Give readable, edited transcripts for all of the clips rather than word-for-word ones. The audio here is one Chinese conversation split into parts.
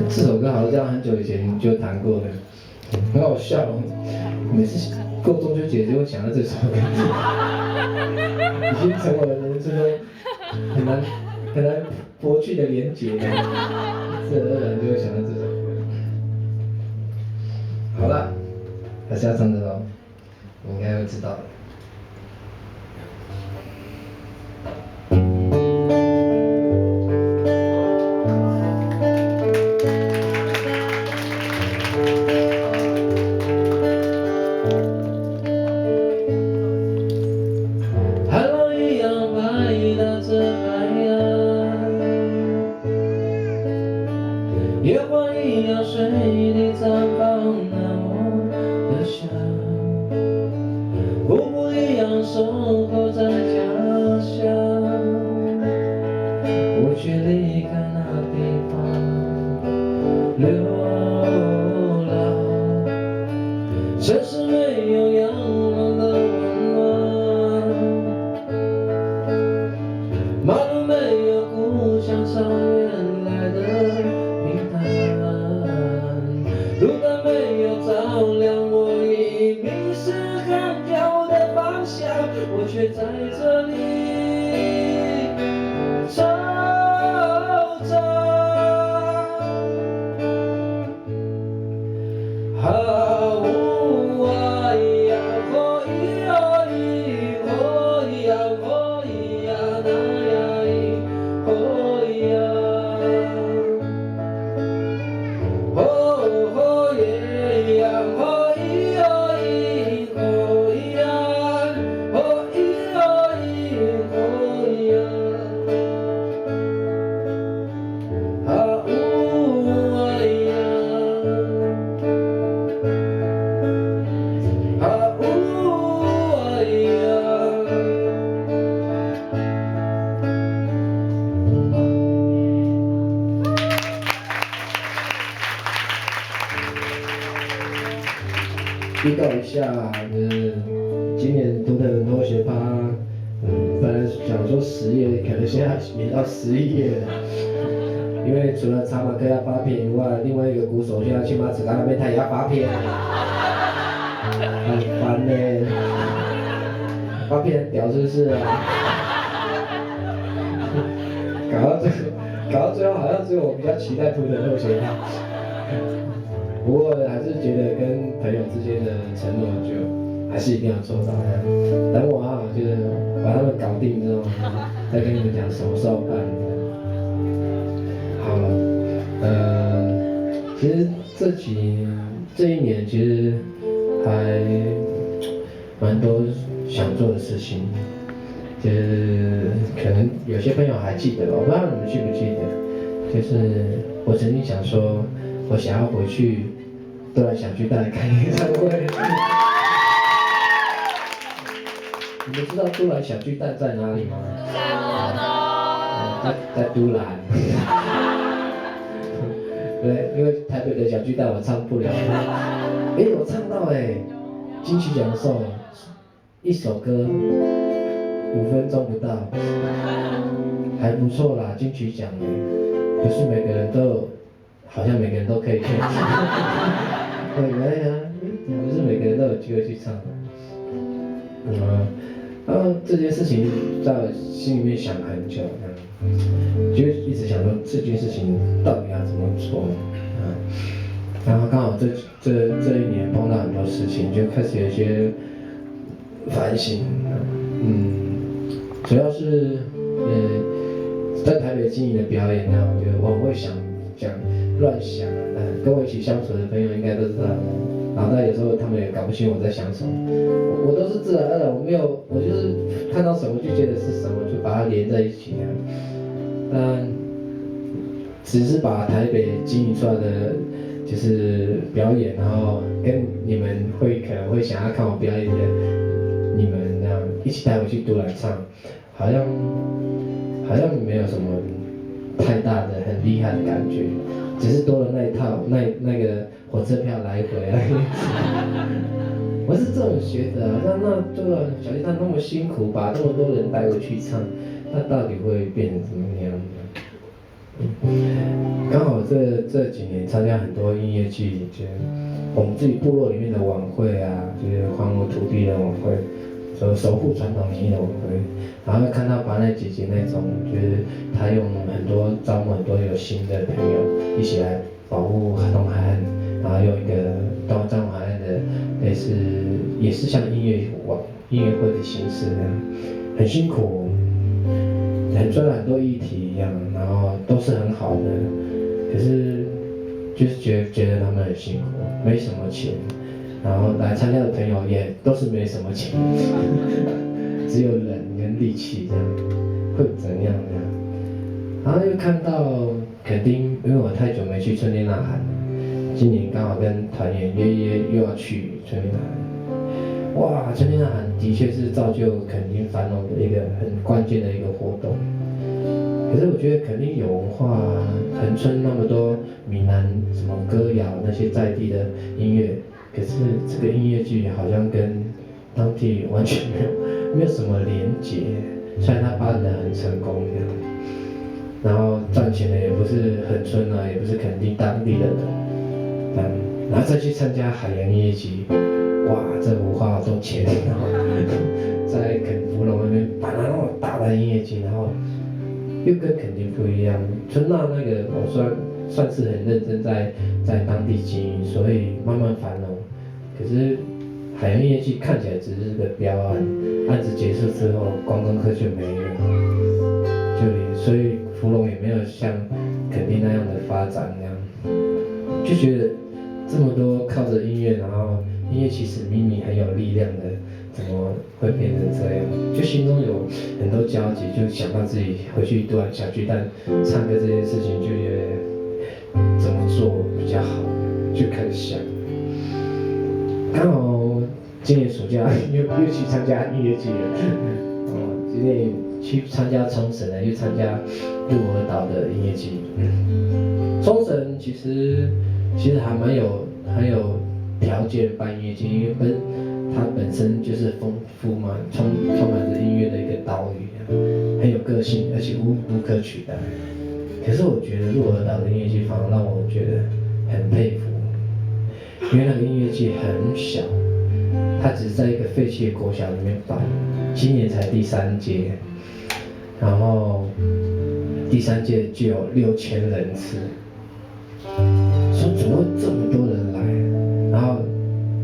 这首歌好像很久以前就弹过了，很好笑。每次过中秋节就会想到这首歌，已经成为我人生中很难剥去的连结了。自然而然就会想到这首歌。好了，还是要唱这首，你应该会知道的。月光一样水滴绽放那么的香，瀑布一样守候在家乡，我却离开那地方流浪。城市没有阳光的温暖，马路没有故乡草原来的路灯没有照亮，我已迷失很久的方向，我却在这里惆怅。啊呜啊呀，哦咿哦咿，哦咿呀，哦咿呀，那呀咿，哦咿呀。预告一下，今年读的很多学趴，本来想说10月，可能现在延到11月了。因为除了查马克要发片以外，另外一个鼓手现在去马子刚那边他也要发片，很烦呢。发片很屌是不是啊？搞到最后好像只有我比较期待图腾肉学趴。不过还是觉得跟朋友之间的承诺就还是一定要做到的。等我啊，就是把他们搞定之后，再跟你们讲什么时候办。好，其实这一年其实还蛮多想做的事情，就是可能有些朋友还记得吧，我不知道你们记不记得，就是我曾经想说，我想要回去都来小巨蛋开演唱会。你们知道都兰小巨蛋在哪里吗？在都兰。对，因为台北的小巨蛋我唱不了。我唱到金曲奖的时候，一首歌5分钟不到，还不错啦，金曲奖不是每个人都有，好像每个人都可以去唱。对呀，不是每个人都有机会去唱。然后这件事情在我心里面想很久，就一直想说这件事情到底要怎么做。然后刚好这一年碰到很多事情，就开始有一些反省。主要是在台北经营的表演呢，我觉得我很会乱想。跟我一起相处的朋友应该都知道，脑袋有时候他们也搞不清我在想什么。我都是自然而然，我就是看到什么就觉得是什么，就把它连在一起。只是把台北经营出来的就是表演，然后跟你们可能会想要看我表演的你们那样一起带回去都兰唱，好像没有什么太大的很厉害的感觉，只是多了那一套那个火车票来回而已。我是这么觉得那对啊，小巨蛋那么辛苦，把那么多人带回去唱，那到底会变成怎么样呢？刚好这几年参加很多音乐剧，就我们自己部落里面的晚会啊，就是还我土地的晚会，守护传统民艺的晚会，然后看到巴奈姐姐那种，就是她用招募很多有心的朋友一起来保护东海岸，然后用一个东海岸的类似也是像音乐会的形式那样，很辛苦。很专了很多议题一样，然后都是很好的，可是就是觉得他们很辛苦，没什么钱，然后来参加的朋友也都是没什么钱，只有人跟力气这样，会怎样呢？然后又看到垦丁，因为我太久没去春天呐喊了，今年刚好跟团员约又要去春天呐喊。哇，春天呐喊的确是造就垦丁繁荣的一个很关键的一个活动。可是我觉得垦丁有文化，恒春那么多闽南什么歌谣那些在地的音乐，可是这个音乐剧好像跟当地完全没有什么连结。虽然它发展得很成功这样，然后赚钱的也不是恒春啊，也不是垦丁当地的人，然后再去参加海洋音乐季。哇，这我花好多钱，然后在垦福隆那边办了那么大的音乐季，然后又跟垦丁不一样。春娜那个我算是很认真在当地经营，所以慢慢繁荣。可是海洋音乐季看起来只是个标案，案子结束之后观光客就没了，所以福隆也没有像垦丁那样的发展那样，就觉得这么多靠着音乐，然后音乐其实明明很有力量的，怎么会变成这样？就心中有很多交集，就想到自己回去读完小巨蛋唱歌这件事情，就觉得怎么做比较好，就开始想。刚好今年暑假又去参加音乐季了，今年去参加冲绳的，又参加鹿儿岛的音乐季。冲绳其实还蛮有条件办音乐季，因为它本身就是丰富嘛，充满着音乐的一个岛屿，很有个性，而且无可取代。可是我觉得鹿儿岛的音乐季反而让我觉得很佩服，因为那个音乐季很小，它只是在一个废弃的国小里面办，今年才第3届，然后第3届就有6000人次。说怎么会这么多人来？然后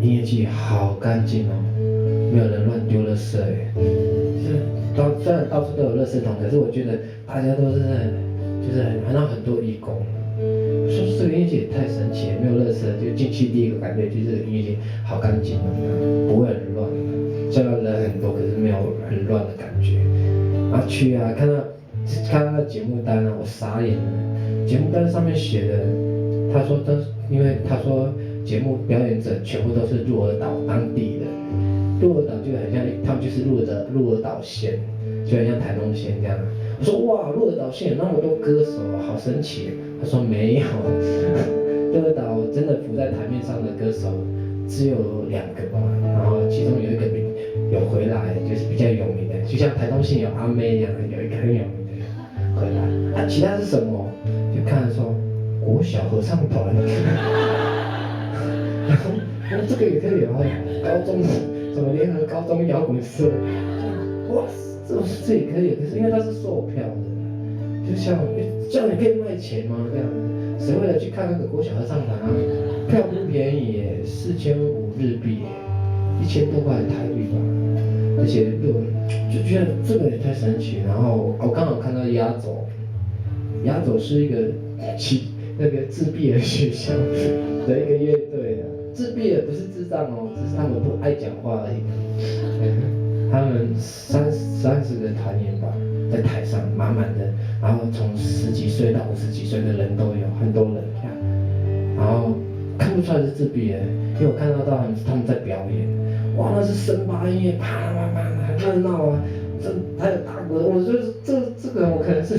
音乐季好干净哦，没有人乱丢垃圾哎。虽然到处都有垃圾桶，可是我觉得大家都是就是很让很多义工。说这个音乐季也太神奇了，没有垃圾，就进去第一个感觉就是这个音乐季好干净哦，不会很乱。虽然人很多，可是没有很乱的感觉。然后去啊，看到那节目单啊，我傻眼了。节目单上面写的。他说因为他说节目表演者全部都是鹿儿岛当地的，鹿儿岛就很像他们就是鹿儿岛县，就很像台东县这样。我说哇，鹿儿岛县有那么多歌手，好神奇。他说没有，鹿儿岛真的浮在台面上的歌手只有2个吧，然后其中有一个有回来，就是比较有名的，就像台东县有阿妹一样，有一个很有名的回来。其他是什么？就看说。国小合唱团，然后这个也可以啊，高中什么联合高中摇滚社，哇，这也可以，可是因为它是售票的，就像这样也可以卖钱吗？这样，谁为了去看那个国小合唱团啊？票不便宜耶，4500日币，1000多块台币吧，而且就觉得这个也太神奇。然后我刚好看到压轴是一个那个自闭的学校的一个乐队啊，自闭的不是智障哦，只是他们不爱讲话而已。他们30个团员吧，在台上满满的，然后从10几岁到50几岁的人都有，很多人这样，然后看不出来是自闭的，因为我看到他们在表演，哇，那是声巴音乐，啪啪啪，很热闹啊，还有打鼓的，我觉得这个我可能是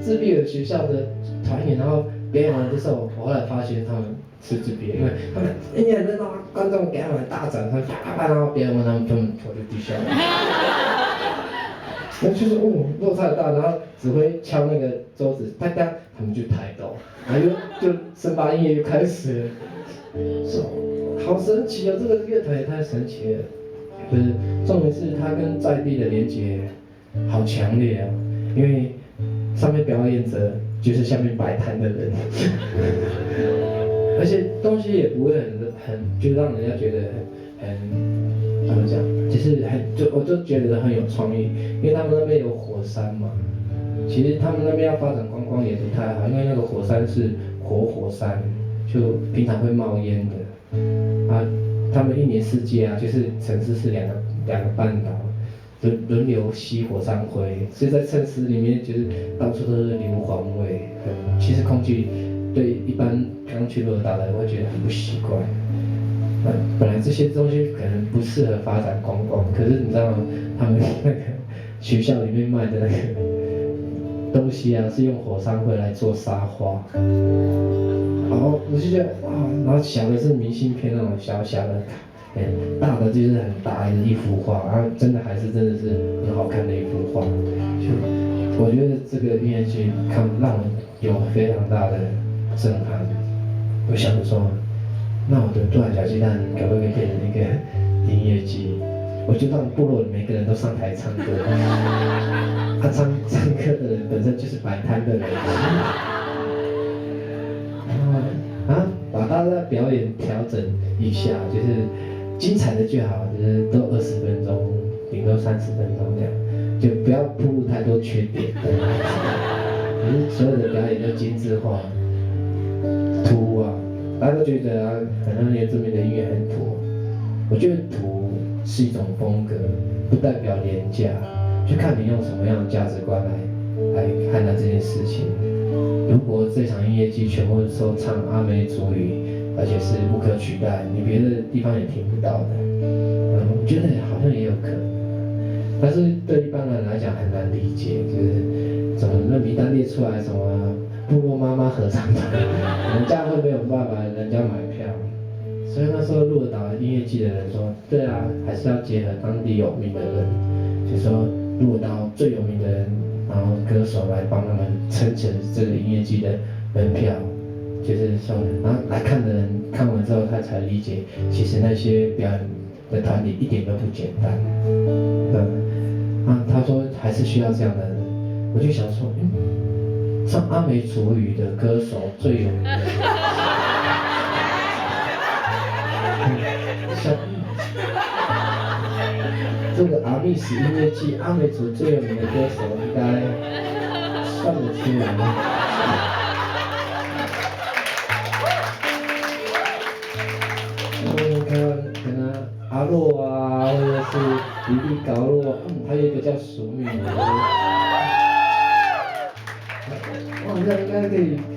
自闭的学校的团员，然后表演完之后，我后来发现他们是自闭的，因为他们音乐很热闹，观众给他们大掌声，啪啪啪，然后表演完他们头就低下来。那就是落差很大，然后指挥敲那个桌子，哒哒，他们就抬头，然后就森巴音乐就开始了，说好神奇哦，这个乐团也太神奇了。不是，重点是它跟在地的连接好强烈啊，因为上面表演者就是下面摆摊的人，而且东西也不会就让人家觉得很怎么讲，就是我就觉得很有创意，因为他们那边有火山嘛，其实他们那边要发展观光也不太好，因为那个火山是活火山，就平常会冒烟的啊。他们一年四季啊，就是城市是两个半岛，轮流吸火山灰，所以在城市里面就是到处都是硫磺味，其实空气对一般刚去鹿儿岛的人会觉得很不习惯。本来这些东西可能不适合发展观光，可是你知道吗？他们那个学校里面卖的那个东西啊，是用火山灰来做沙花。然后我就觉得哇，然后小的是明信片那种小小的，大的就是很大的一幅画，然后真的是很好看的一幅画。就我觉得这个音乐剧让我有非常大的震撼。我想说，那我的杜兰小鸡蛋可不可以变成一个音乐剧？我就让部落每个人都上台唱歌，他唱歌的人本身就是摆摊的人。啊，把大家表演调整一下，就是精彩的就好，就是都20分钟，顶多30分钟这样，就不要暴露太多缺点。可是所有的表演都精致化，土啊，大家都觉得啊，可能原住民的音乐很土，我觉得土是一种风格，不代表廉价，就看你用什么样的价值观来看待这件事情。如果这场音乐剧全部都唱阿美族语，而且是不可取代，你别的地方也听不到的，我觉得好像也有可能，但是对一般人来讲很难理解，就是怎么那名单列出来什么部落妈妈合唱团，人家会没有办法，人家买票，所以那时候鹿儿岛音乐季的人说，对啊，还是要结合当地有名的人，就说鹿儿岛最有名的人。然后歌手来帮他们撑起这个音乐剧的门票，就是说，然后来看的人看完之后，他才理解，其实那些表演的团体一点都不简单。他说还是需要这样的人，我就想说，唱阿美族语的歌手最有名的，这个阿密斯音乐季，阿美族最有名的歌手应该算得出来。可能阿洛啊，或者是比利高洛，还有一个叫熟米的，这样应该可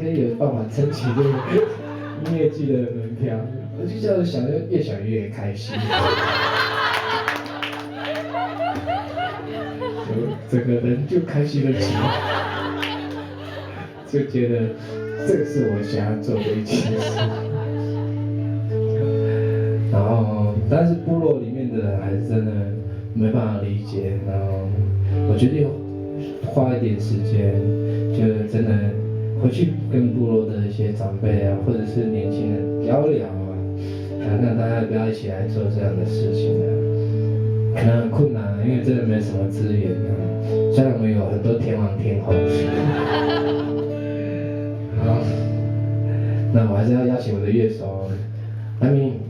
以有办法撑起这个音乐季的门票。我就这样想，就越想越开心。整个人就开心了起来，就觉得这个是我想要做的一件事。然后，但是部落里面的人还是真的没办法理解。然后，我决定花一点时间，就真的回去跟部落的一些长辈啊，或者是年轻人聊聊啊，看看大家要不要一起来做这样的事情啊。可能很困难，因为真的没什么资源啊。虽然我们有很多天王天后，好，那我还是要邀请我的乐手，阿明。